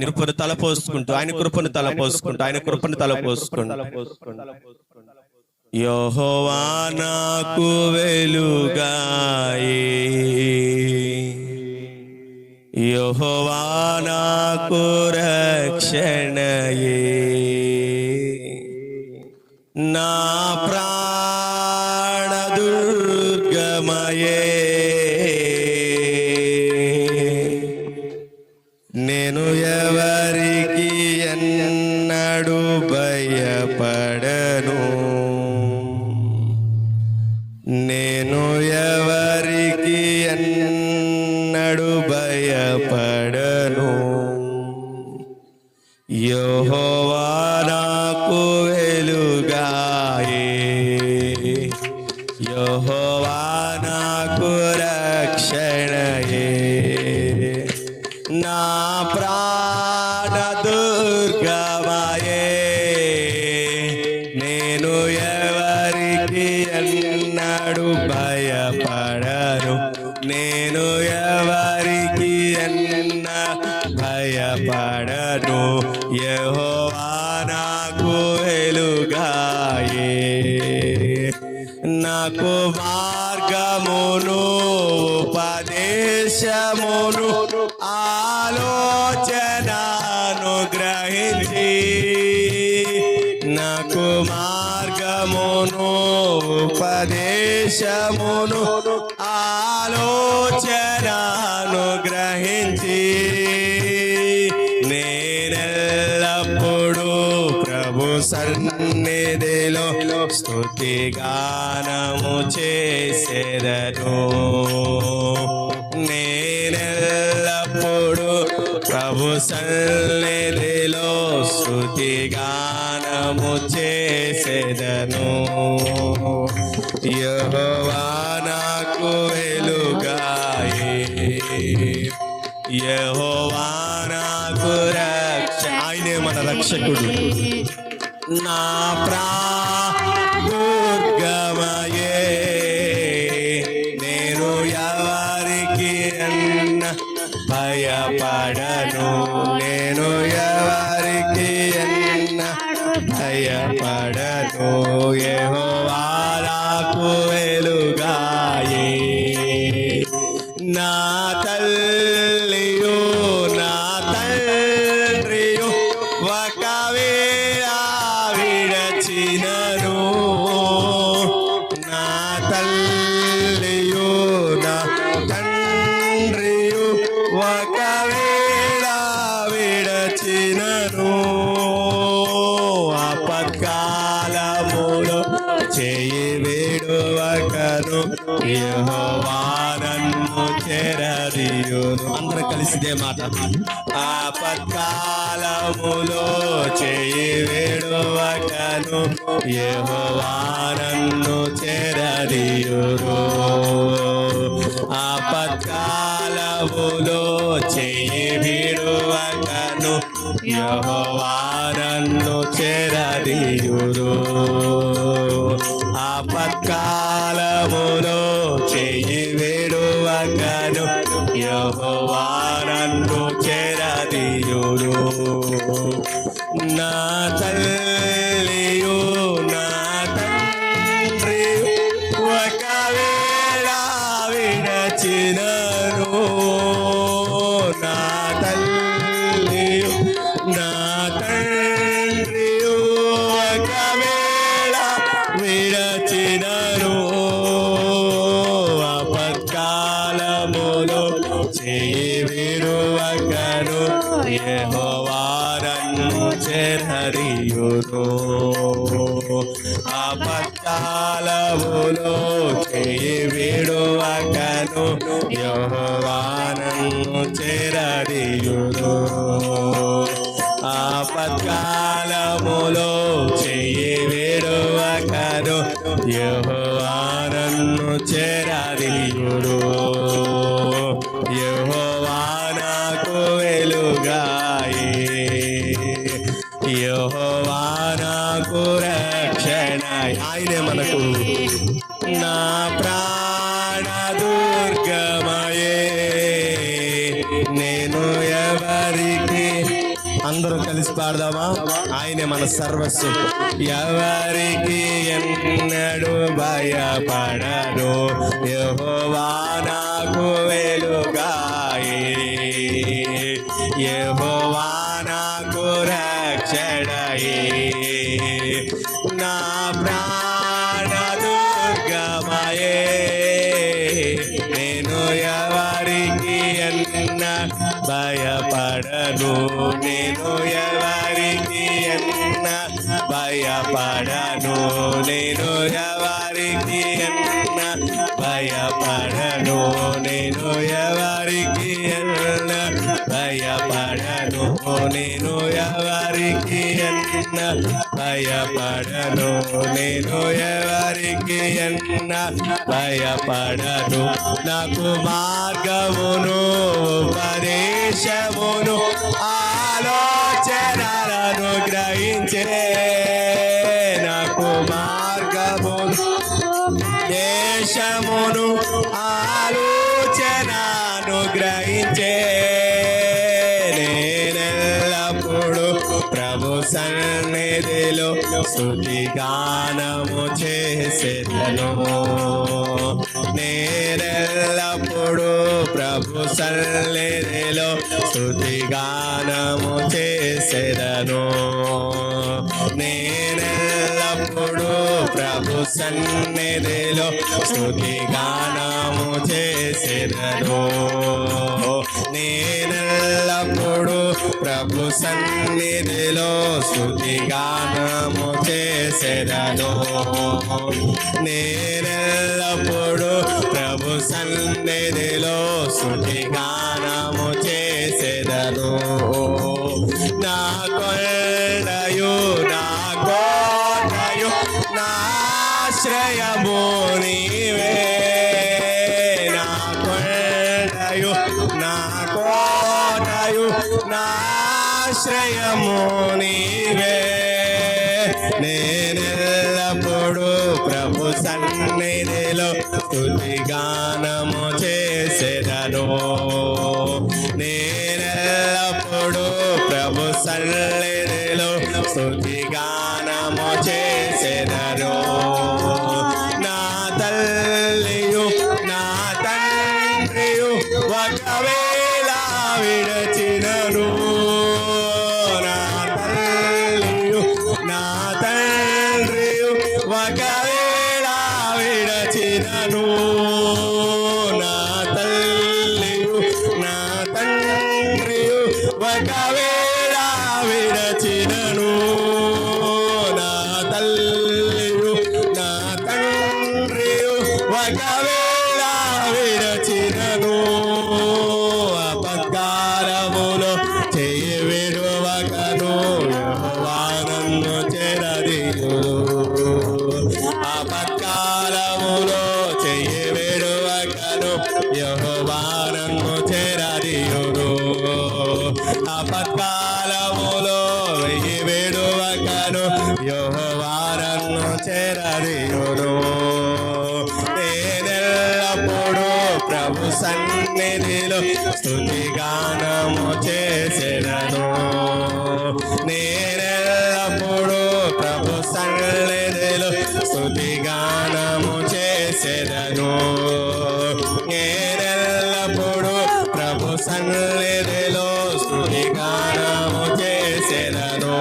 కృపను తలపోసుకుంటూ ఆయన కృపను తలపోసుకుంటూ ఆయన కృపను తలపోసుకుంటూ యెహోవా నాకు వెలుగాయే, యెహోవా నాకు రక్షణయే, నా ప్రాణ దుర్గమయే, నేను ఎవరికి ఎన్నడూ భయపడను, నేను ఎవరికి ఎన్నడూ భయపడను. యెహోవా నాకు వెలుగాయే, యెహోవా నాకు రక్షణయే, నా ప్రాణ దుర్గమయే, నేను ఎవరికి ఎన్నడూ భయపడను, నేను ఎవరికి ఎన్న భయపడను. యెహోవా నాకు వెలుగాయే, నాకు మార్గమును ఉపదేశమును ఆలోచనను గ్రహించి, నాకు మార్గమును ఉపదేశమును ఆలోచనను గ్రహించి, నేనెల్లప్పుడూ ప్రభు సన్నిధిలో స్తుతి గానము చేసెదను. నేనెల్లప్పుడూ ప్రభు సన్నిధిలో స్తుతి గానము చేసెదను. యెహోవా నాకు వెలుగాయే, యెహోవా నాకు ఆయనే మన రక్షకుడు, నా దుర్గమయే, నేను ఎవరికి ఎన్న భయపడను, నేను ఎవరికి ఎన్న భయపడను. యెహోవా నాకు వెలుగాయే, నా తల్లియు నా తండ్రియు ఒకవేళ విడచినను, నా తల్లియు నా తండ్రియు ఒకవేళ విడచినను, ఆపత్కాలములో చేయి విడువకను, యెహోవా నన్ను చేరదీయును. అందరం కలిసి ఇదే మాట. ఆపత్కాలములో చేయి విడువకను, యెహోవా నన్ను చేరదీయును. ఆపత్కాలములో చేయి విడువకను, యెహోవా నన్ను చేరదీయును. ఆపత్కాలములో చేయి విడువకను, యెహోవా నన్ను చేరదీయును. నా తల్లియు నా తండ్రియు ఒకవేళ విడచినను, నా తల్లియు నా తండ్రియు ఒకవేళ విడచినను, ఆపత్కాలములో చేయి విడువకను, యెహోవా నన్ను చేరదీయును. ఆపత్కాలములో చేయి విడువకను, యెహోవా నన్ను చేరదీయును. ఆపత్కాలములో చేయి విడువకను, యెహోవా నన్ను చేరదీయును. యెహోవా నాకు వెలుగాయే, యెహోవా నాకు రక్షణ, ఆయనే మనకు నా ప్రాణ దుర్గమయే, నేను ఎవరికి అందరూ కలిసి పాడదామా? ఆయనే మన సర్వస్వం. ఎవరికి ఎన్నడూ భయపడను, యెహోవా నాకు వెలుగాయే, యెహోవా నాకు రక్షణయే, నా ప్రాణ దుర్గమయే. నేను ఎవరికి ఎన్న భయపడను, నేను ఎవరికి ఎన్న భయపడను, నేను ఎవరికి ఎన్న భయపడను, నేను ఎవరికి ఎన్న భయపడను, నేను ఎవరికి ఎన్న భయపడను, నేను ఎవరికి ఎన్న భయపడను. నాకు మార్గమును ఉపదేశమును ఆలోచనలను గ్రహించే, నాకు మార్గమును దేశమును ఆలోచనను గ్రహించే. నేనెల్లప్పుడు ప్రభు సన్నిధిలో స్తుతి గానము చేసేదను, నేనెల్లప్పుడు ప్రభు సన్నిధిలో స్తుతి గానము చేసేదను, నేనెల్లప్పుడు ప్రభు సన్నిధిలో స్తుతి గానము చేసేదను, నేనెల్లప్పుడు ప్రభు సన్నిధిలో స్తుతి గానము చేసేదను, నేనెల్లప్పుడు ప్రభు సన్నిధిలో స్తుతి గానము చేసేదను. నా కొల్లయు నా కోటయు నా ఆశ్రయము నీవే, నా కొల్లయు నా కోటయు నా ఆశ్రయము నీవే. నేనెల్లప్పుడు ప్రభు సన్నిధిలో స్తుతి గానము చేసేదను, నేనెల్లప్పుడు ప్రభు సన్నిధిలో స్తుతి గానము చేసేదను. నా తల్లియు నా తండ్రియు ఒకవేళ విడచినను, నా తల్లియు నా తండ్రియు ఒకవేళ విడచినను, నా తల్లియు నా తండ్రియు ఒకవేళ విడచినను, నా తల్లియు నా తండ్రియు ఒకవేళ విడచినను, అపకారములో చేయి విడువకను యెహోవా నన్ను చెరదీయును, అపకారములో చేయి విడువకను యెహోవా నన్ను చెరదీయును, అపకారములో వెయ్యి విడువకను యెహోవా నన్ను చెరదీయును. నేనెల్లప్పుడు ప్రభు సన్నిధిలో స్తుతి గానము చేసేదను, నేనెల్లప్పుడు ప్రభు సన్నిధిలో స్తుతి గానము చేసేదను, నేనెల్లప్పుడు ప్రభు సన్నిధిలో స్తుతి గానము చేసేదను,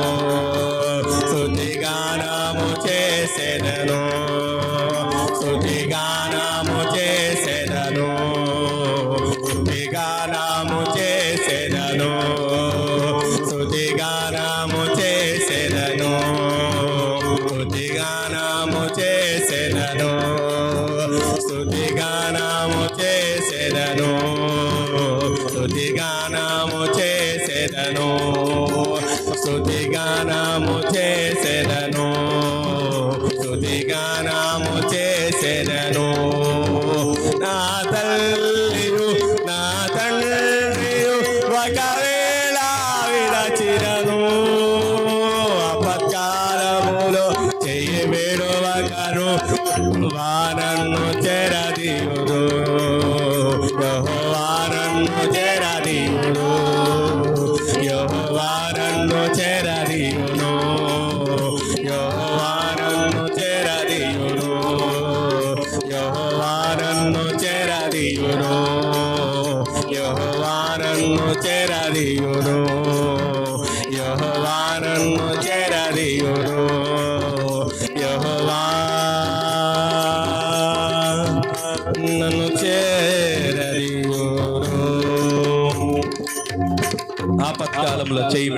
స్తుతి గానము చేసేదను, స్తుతి గానము చేసేదను, స్తుతి గానము చేసేదను, స్తుతి గానము చేసేదను, స్తుతి గానము చేసేదను, స్తుతి గానము చేసేదను, స్తుతి గానము చేసేదను, స్తుతి గానము చేసేదను, స్తుతి గానము చేసేదను. నా తల్లియు నా తండ్రియు ఒకవేళ విడచినను, అపకారములో చెయ్యి విడువకను వానన్ను చెరదీయుడు, యెహోవా నన్ను చెరదీయుడు, యెహోవా యెహోవా నన్ను చేరదీయును, యెహోవా నన్ను చేరదీయును. ఆపత్కాలంలో చేయి